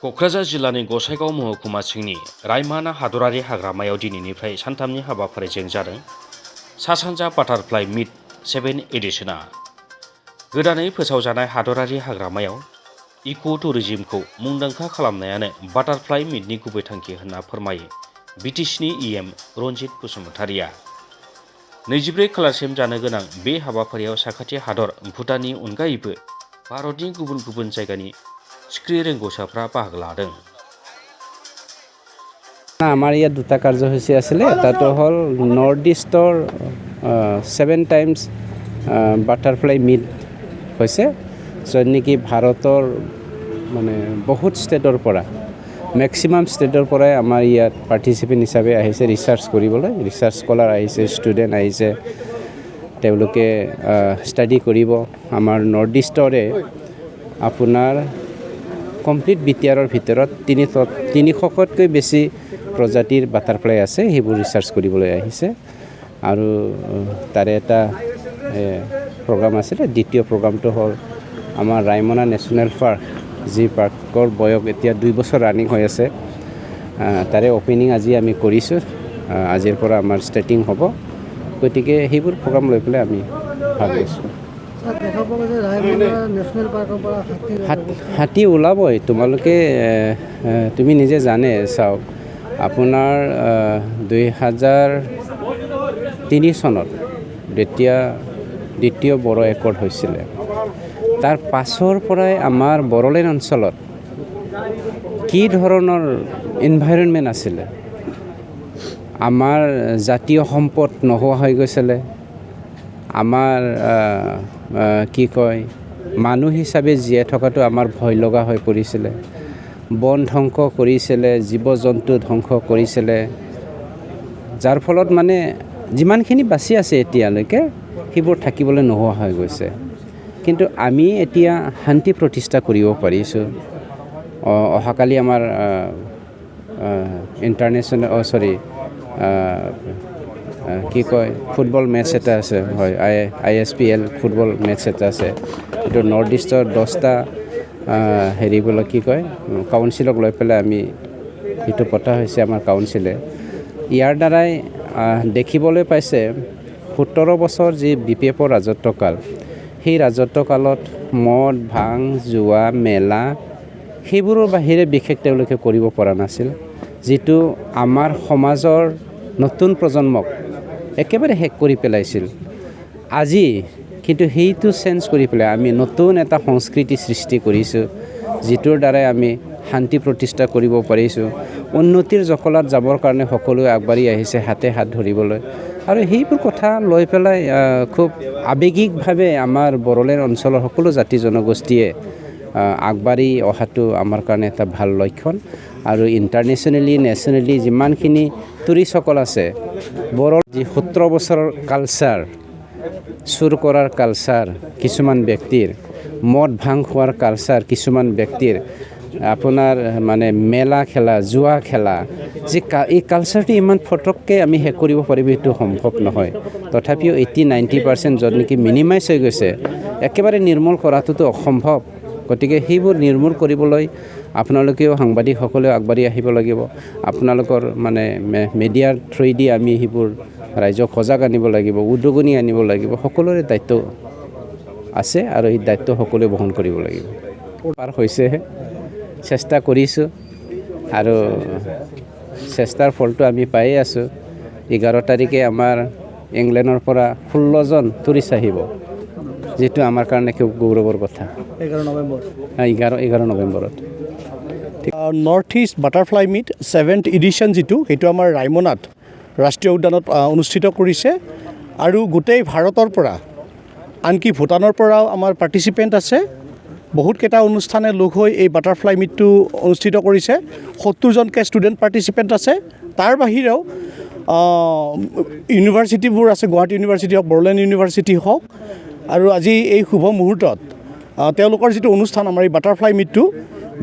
क'क्राझार जिल्लानि गसाइगाव महकुमा सिंनि रायमाना हादरारि हाग्रामायाव दिनैनिफ्राय सानथामनि हाबाफारिजों जादों सा सानजा बाटारफ्लाइ मिट 7 एडिशना। गोदानै फोसावजानाय हादरारि हाग्रामायाव इक' टुरिज्मखौ मुंदांखा खालामनायानो बाटारफ्लाइ मिटनि गुबै थांखि होनना फोरमायो बिटिसिनि इएम रन्जित बसुमतारिया। 24 खालारसिम जानो गोनां बे हाबाफारियाव साखाथि हादर भुटाननि अनगायैबो भारतनि गुबुन गुबुन जायगानि सिख्रि रोंग'साफ्रा बाहागो लादों। আমাৰ ইয়াত দুটা কাৰ্যসূচী আছিলে। এটাটো হ'ল নৰ্থ ইষ্টৰ 7 টাইমছ বাটাৰফ্লাই মিট হৈছে, য'ত নেকি ভাৰতৰ মানে বহুত ষ্টেটৰ পৰা মেক্সিমাম ষ্টেটৰ পৰাই আমাৰ ইয়াত পাৰ্টিচিপেণ্ট হিচাপে আহিছে ৰিচাৰ্চ কৰিবলৈ। ৰিচাৰ্চ স্কলাৰ আহিছে, ষ্টুডেণ্ট আহিছে, তেওঁলোকে ষ্টাডি কৰিব। আমাৰ নৰ্থ ইষ্টৰে আপোনাৰ কমপ্লিট বিটিআৰৰ ভিতৰত 300তকৈ বেছি প্ৰজাতিৰ বাটাৰফ্লাই আছে, সেইবোৰ ৰিচাৰ্চ কৰিবলৈ আহিছে। আৰু তাৰে এটা প্ৰগ্ৰাম আছিলে। দ্বিতীয় প্ৰগ্ৰামটো হ'ল আমাৰ ৰায়মনা নেশ্যনেল পাৰ্ক, যি পাৰ্কৰ বয়স এতিয়া 2 বছৰ ৰানিং হৈ আছে। তাৰে অপেনিং আজি আমি কৰিছোঁ। আজিৰ পৰা আমাৰ ষ্টাৰ্টিং হ'ব। গতিকে সেইবোৰ প্ৰগ্ৰাম লৈ পেলাই আমি ভাবিছোঁ। হাতী ওলাবই, তুমি নিজে জানে। চাওক, আপোনাৰ 2003 চনত যেতিয়া দ্বিতীয় বড়ো একৰ্ড হৈছিলে, তাৰ পাছৰ পৰাই আমাৰ বড়োলেণ্ড অঞ্চলত কি ধৰণৰ এনভাইৰনমেণ্ট আছিলে, আমাৰ জাতীয় সম্পদ নোহোৱা হৈ গৈছিলে। আমাৰ কি কয়, মানুহ হিচাপে জীয়াই থকাটো আমাৰ ভয় লগা হৈ পৰিছিলে। বন ধ্বংস কৰিছিলে, জীৱ জন্তু ধ্বংস কৰিছিলে, যাৰ ফলত মানে যিমানখিনি বাচি আছে এতিয়ালৈকে সেইবোৰ থাকিবলৈ নোহোৱা হৈ গৈছে। কিন্তু আমি এতিয়া শান্তি প্ৰতিষ্ঠা কৰিব পাৰিছোঁ। অহাকালি আমাৰ ইণ্টাৰনেশ্যনেল কি কয় ফুটবল মেটচ এটা আছে, হয়, ISPL ফুটবল মেটচ এটা আছে। এইটো নৰ্থ ইষ্টৰ 10টা হেৰিবিলাক কি কয় কাউন্সিলক লৈ পেলাই আমি সেইটো পতা হৈছে আমাৰ কাউন্সিলে। ইয়াৰ দ্বাৰাই দেখিবলৈ পাইছে 17 বছৰ যি BPFৰ ৰাজত্বকাল, সেই ৰাজত্বকালত মদ, ভাং, জুৱা, মেলা সেইবোৰৰ বাহিৰে বিশেষ তেওঁলোকে কৰিব পৰা নাছিল, যিটো আমাৰ সমাজৰ নতুন প্ৰজন্মক একেবাৰে শেষ কৰি পেলাইছিল। আজি কিন্তু সেইটো চেঞ্জ কৰি পেলাই আমি নতুন এটা সংস্কৃতি সৃষ্টি কৰিছোঁ, যিটোৰ দ্বাৰাই আমি শান্তি প্ৰতিষ্ঠা কৰিব পাৰিছোঁ। উন্নতিৰ জখলাত যাবৰ কাৰণে সকলোৱে আগবাঢ়ি আহিছে হাতে হাত ধৰিবলৈ। আৰু সেইবোৰ কথা লৈ পেলাই খুব আৱেগিকভাৱে আমাৰ বড়োলেণ্ড অঞ্চলৰ সকলো জাতি জনগোষ্ঠীয়ে আগবাঢ়ি অহাটো আমাৰ কাৰণে এটা ভাল লক্ষণ। আৰু ইণ্টাৰনেশ্যনেলি নেশ্যনেলি যিমানখিনি টুৰিষ্টসকল আছে, বড়োৰ যি 17 বছৰৰ কালচাৰ, চুৰ কৰাৰ কালচাৰ কিছুমান ব্যক্তিৰ, মদ ভাং খোৱাৰ কালচাৰ কিছুমান ব্যক্তিৰ, আপোনাৰ মানে মেলা খেলা, জুৱা খেলা, যি এই কালচাৰটো ইমান ফটককৈ আমি শেষ কৰিব পাৰিব সেইটো সম্ভৱ নহয়। তথাপিও 80-90% য'ত নেকি মিনিমাইজ হৈ গৈছে, একেবাৰে নিৰ্মূল কৰাটোতো অসম্ভৱ। গতিকে সেইবোৰ নিৰ্মূল কৰিবলৈ আপোনালোকেও সাংবাদিকসকলেও আগবাঢ়ি আহিব লাগিব। আপোনালোকৰ মানে মিডিয়াৰ থ্ৰুৱেদি আমি সেইবোৰ ৰাইজক সজাগ আনিব লাগিব, উদগনি আনিব লাগিব। সকলোৰে দায়িত্ব আছে আৰু এই দায়িত্ব সকলোৱে বহন কৰিব লাগিব। পাৰ হৈছেহে, চেষ্টা কৰিছোঁ আৰু চেষ্টাৰ ফলটো আমি পায়ে আছোঁ। 11 তাৰিখে আমাৰ ইংলেণ্ডৰ পৰা 16জন টুৰিষ্ট আহিব, যিটো আমাৰ কাৰণে খুব গৌৰৱৰ কথা। 11 নৱেম্বৰত north east butterfly meet 7th edition যিটো, সেইটো আমাৰ ৰায়মনাত ৰাষ্ট্ৰীয় উদ্যানত অনুষ্ঠিত কৰিছে। আৰু গোটেই ভাৰতৰ পৰা, আনকি ভূটানৰ পৰাও আমাৰ পাৰ্টিচিপেণ্ট আছে। বহুতকেইটা অনুষ্ঠানে লগ হৈ এই বাটাৰফ্লাই মিটটো অনুষ্ঠিত কৰিছে। 70জনকৈ ষ্টুডেণ্ট পাৰ্টিচিপেণ্ট আছে। তাৰ বাহিৰেও ইউনিভাৰ্চিটিবোৰ আছে, গুৱাহাটী ইউনিভাৰ্চিটি হওক, বড়োলেণ্ড ইউনিভাৰ্চিটি হওক। আৰু আজি এই শুভ মুহূৰ্তত তেওঁলোকৰ যিটো অনুষ্ঠান, আমাৰ এই বাটাৰফ্লাই মিটটো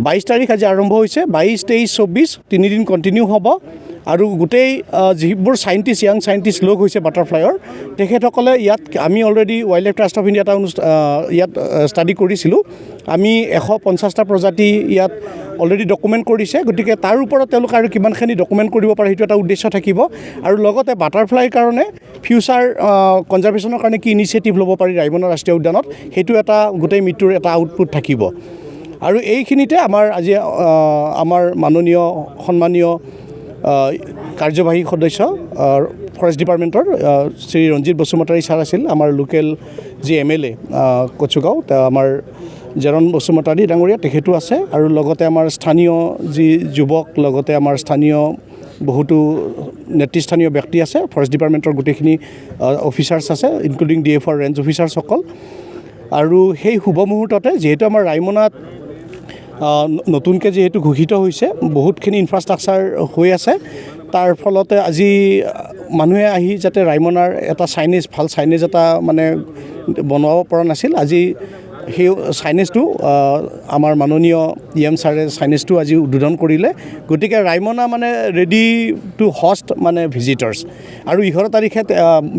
22 তাৰিখ আজি আৰম্ভ হৈছে। 22, 23, 24 3 দিন কণ্টিনিউ হ'ব। আৰু গোটেই যিবোৰ চাইণ্টিষ্ট য়াং চাইণ্টিষ্ট লগ হৈছে বাটাৰফ্লাইৰ তেখেতসকলে ইয়াত আমি already wild life trust of India এটা ইয়াত ষ্টাডি কৰিছিলোঁ আমি 150টা প্ৰজাতি ইয়াত অলৰেডি ডকুমেণ্ট কৰিছে গতিকে তাৰ ওপৰত তেওঁলোকে আৰু কিমানখিনি ডকুমেণ্ট কৰিব পাৰে সেইটো এটা উদ্দেশ্য থাকিব আৰু লগতে বাটাৰফ্লাইৰ কাৰণে ফিউচাৰ কনজাৰ্ভেশ্যনৰ কাৰণে কি ইনিচিয়েটিভ ল'ব পাৰি ৰাইমনা ৰাষ্ট্ৰীয় উদ্যানত সেইটো এটা গোটেই মিটটোৰ এটা আউটপুট থাকিব আৰু এইখিনিতে আজি আমাৰ মাননীয় সন্মানীয় কাৰ্যবাহী সদস্য ফৰেষ্ট ডিপাৰ্টমেণ্টৰ শ্ৰী ৰঞ্জিত বসুমতাৰী ছাৰ আছিল আমাৰ লোকেল যি MLA কচুগাঁও আমাৰ জেৰণ বসুমতাৰী ডাঙৰীয়া তেখেতো আছে আৰু লগতে আমাৰ স্থানীয় যি যুৱক লগতে আমাৰ স্থানীয় বহুতো নেতৃস্থানীয় ব্যক্তি আছে ফৰেষ্ট ডিপাৰ্টমেণ্টৰ গোটেইখিনি অফিচাৰ্ছ আছে ইনক্লুডিং DFR ৰেঞ্জ অফিচাৰসকল আৰু সেই শুভ মুহূৰ্ততে যিহেতু আমাৰ ৰাইমনাত নতুনকৈ যিহেতু ঘোষিত হৈছে বহুতখিনি ইনফ্ৰাষ্ট্ৰাকচাৰ হৈ আছে তাৰ ফলতে আজি মানুহে আহি যাতে ৰাইমনাৰ এটা ভাল চাইনেজ এটা মানে বনাব পৰা নাছিল আজি সেই চাইনেজটো আমাৰ মাননীয় EM ছাৰে চাইনেজটো আজি উদ্বোধন কৰিলে গতিকে ৰাইমনা মানে ৰেডি টু হষ্ট মানে ভিজিটাৰ্ছ আৰু 11 তাৰিখে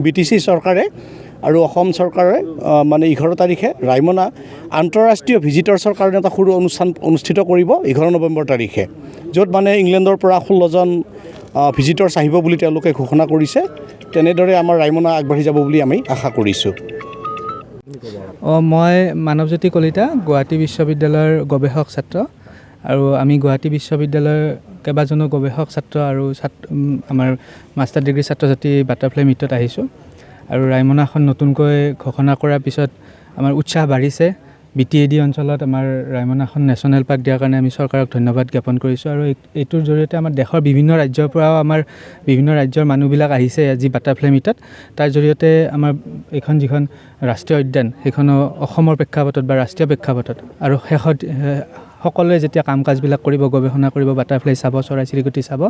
BTC চৰকাৰে আৰু অসম চৰকাৰে মানে 11 তাৰিখে ৰাইমনা আন্তঃৰাষ্ট্ৰীয় ভিজিটাৰ্ছৰ কাৰণে এটা সৰু অনুষ্ঠান অনুষ্ঠিত কৰিব 11 নৱেম্বৰ তাৰিখে য'ত মানে ইংলেণ্ডৰ পৰা 16জন ভিজিটাৰ্ছ আহিব বুলি তেওঁলোকে ঘোষণা কৰিছে তেনেদৰে আমাৰ ৰাইমনা আগবাঢ়ি যাব বুলি আমি আশা কৰিছোঁ মই মানৱজ্যোতি কলিতা গুৱাহাটী বিশ্ববিদ্যালয়ৰ গৱেষক ছাত্ৰ আৰু আমি গুৱাহাটী বিশ্ববিদ্যালয়ৰ কেইবাজনো গৱেষক ছাত্ৰ আৰু আমাৰ মাষ্টাৰ ডিগ্ৰী ছাত্ৰ ছাত্ৰী বাটাৰফ্লাই মিটত আহিছোঁ আৰু ৰাইমনাখন নতুনকৈ ঘোষণা কৰাৰ পিছত আমাৰ উৎসাহ বাঢ়িছে BTAD অঞ্চলত আমাৰ ৰাইমনাখন নেশ্যনেল পাৰ্ক দিয়াৰ কাৰণে আমি চৰকাৰক ধন্যবাদ জ্ঞাপন কৰিছোঁ আৰু এইটোৰ জৰিয়তে আমাৰ দেশৰ বিভিন্ন ৰাজ্যৰ পৰাও আমাৰ বিভিন্ন ৰাজ্যৰ মানুহবিলাক আহিছে আজি বাটাৰফ্লাই মিটত তাৰ জৰিয়তে আমাৰ এইখন যিখন ৰাষ্ট্ৰীয় উদ্যান সেইখনো অসমৰ প্ৰেক্ষাপটত বা ৰাষ্ট্ৰীয় প্ৰেক্ষাপটত আৰু শেষত সকলোৱে যেতিয়া কাম কাজবিলাক কৰিব গৱেষণা কৰিব বাটাৰফ্লাই চাব চৰাই চিৰিকটি চাব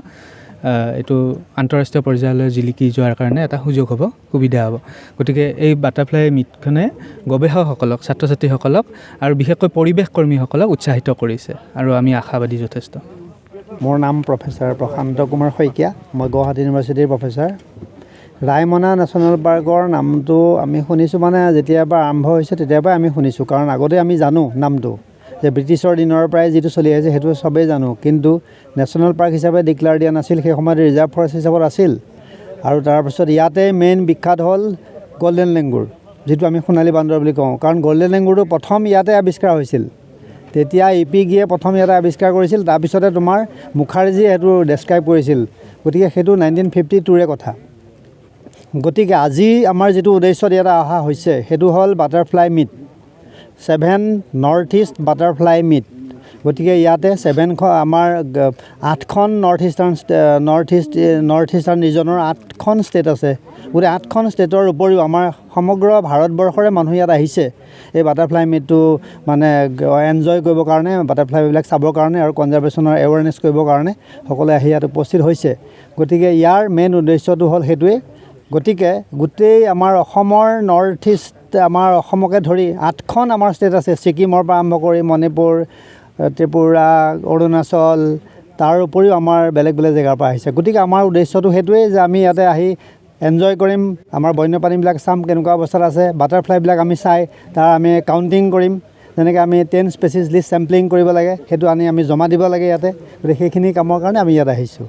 এইটো আন্তঃৰাষ্ট্ৰীয় পৰ্যায়লৈ জিলিকি যোৱাৰ কাৰণে এটা সুযোগ হ'ব সুবিধা হ'ব গতিকে এই বাটাৰফ্লাই মিটখনে গৱেষকসকলক ছাত্ৰ ছাত্ৰীসকলক আৰু বিশেষকৈ পৰিৱেশ কৰ্মীসকলক উৎসাহিত কৰিছে আৰু আমি আশাবাদী যথেষ্ট মোৰ নাম প্ৰফেচাৰ প্ৰশান্ত কুমাৰ শইকীয়া মই গুৱাহাটী ইউনিভাৰ্চিটিৰ প্ৰফেচাৰ ৰাইমনা নেশ্যনেল পাৰ্কৰ নামটো আমি শুনিছোঁ মানে যেতিয়াৰ পৰা আৰম্ভ হৈছে তেতিয়াৰ পৰাই আমি শুনিছোঁ কাৰণ আগতে আমি জানো নামটো যে ব্ৰিটিছৰ দিনৰ পৰাই যিটো চলি আহিছে সেইটো চবেই জানো কিন্তু নেশ্যনেল পাৰ্ক হিচাপে ডিক্লেয়াৰ দিয়া নাছিল সেই সময়ত ৰিজাৰ্ভ ফৰেষ্ট হিচাপত আছিল আৰু তাৰপিছত ইয়াতে মেইন বিখ্যাত হ'ল গল্ডেন লেংগুৰ যিটো আমি সোণালী বান্দৰ বুলি কওঁ কাৰণ গল্ডেন লেংগুৰটো প্ৰথম ইয়াতে আৱিষ্কাৰ হৈছিল তেতিয়া EPGয়ে প্ৰথম ইয়াতে আৱিষ্কাৰ কৰিছিল তাৰপিছতে তোমাৰ মুখাৰ্জীয়ে সেইটো ডেছক্ৰাইব কৰিছিল গতিকে সেইটো 1952ৰে কথা গতিকে আজি আমাৰ যিটো উদ্দেশ্যত ইয়াতে অহা হৈছে সেইটো হ'ল butterfly meet 7 north east butterfly meet গতিকে ইয়াতে 7খন আমাৰ 8খন নৰ্থ ইষ্টাৰ্ণ ৰিজনৰ 8খন ষ্টেট আছে গোটেই 8খন ষ্টেটৰ উপৰিও আমাৰ সমগ্ৰ ভাৰতবৰ্ষৰে মানুহ ইয়াত আহিছে এই বাটাৰফ্লাই মিটটো মানে এনজয় কৰিবৰ কাৰণে বাটাৰফ্লাইবিলাক চাবৰ কাৰণে আৰু কনজাৰ্ভেশ্যনৰ এৱাৰনেছ কৰিবৰ কাৰণে সকলোৱে আহি ইয়াত উপস্থিত হৈছে গতিকে ইয়াৰ মেইন উদ্দেশ্যটো হ'ল সেইটোৱেই গতিকে গোটেই আমাৰ অসমৰ নৰ্থ ইষ্ট আমাৰ অসমকে ধৰি 8খন আমাৰ ষ্টেট আছে ছিকিমৰ পৰা আৰম্ভ কৰি মণিপুৰ ত্ৰিপুৰা অৰুণাচল তাৰ উপৰিও আমাৰ বেলেগ বেলেগ জেগাৰ পৰা আহিছে গতিকে আমাৰ উদ্দেশ্যটো সেইটোৱেই যে আমি ইয়াতে আহি এনজয় কৰিম আমাৰ বন্যপ্ৰাণীবিলাক চাম কেনেকুৱা অৱস্থাত আছে বাটাৰফ্লাইবিলাক আমি চাই তাৰ আমি কাউণ্টিং কৰিম যেনেকৈ আমি 10 স্পেচিছ লিষ্ট চেম্পলিং কৰিব লাগে সেইটো আনি আমি জমা দিব লাগে ইয়াতে গতিকে সেইখিনি কামৰ কাৰণে আমি ইয়াত আহিছোঁ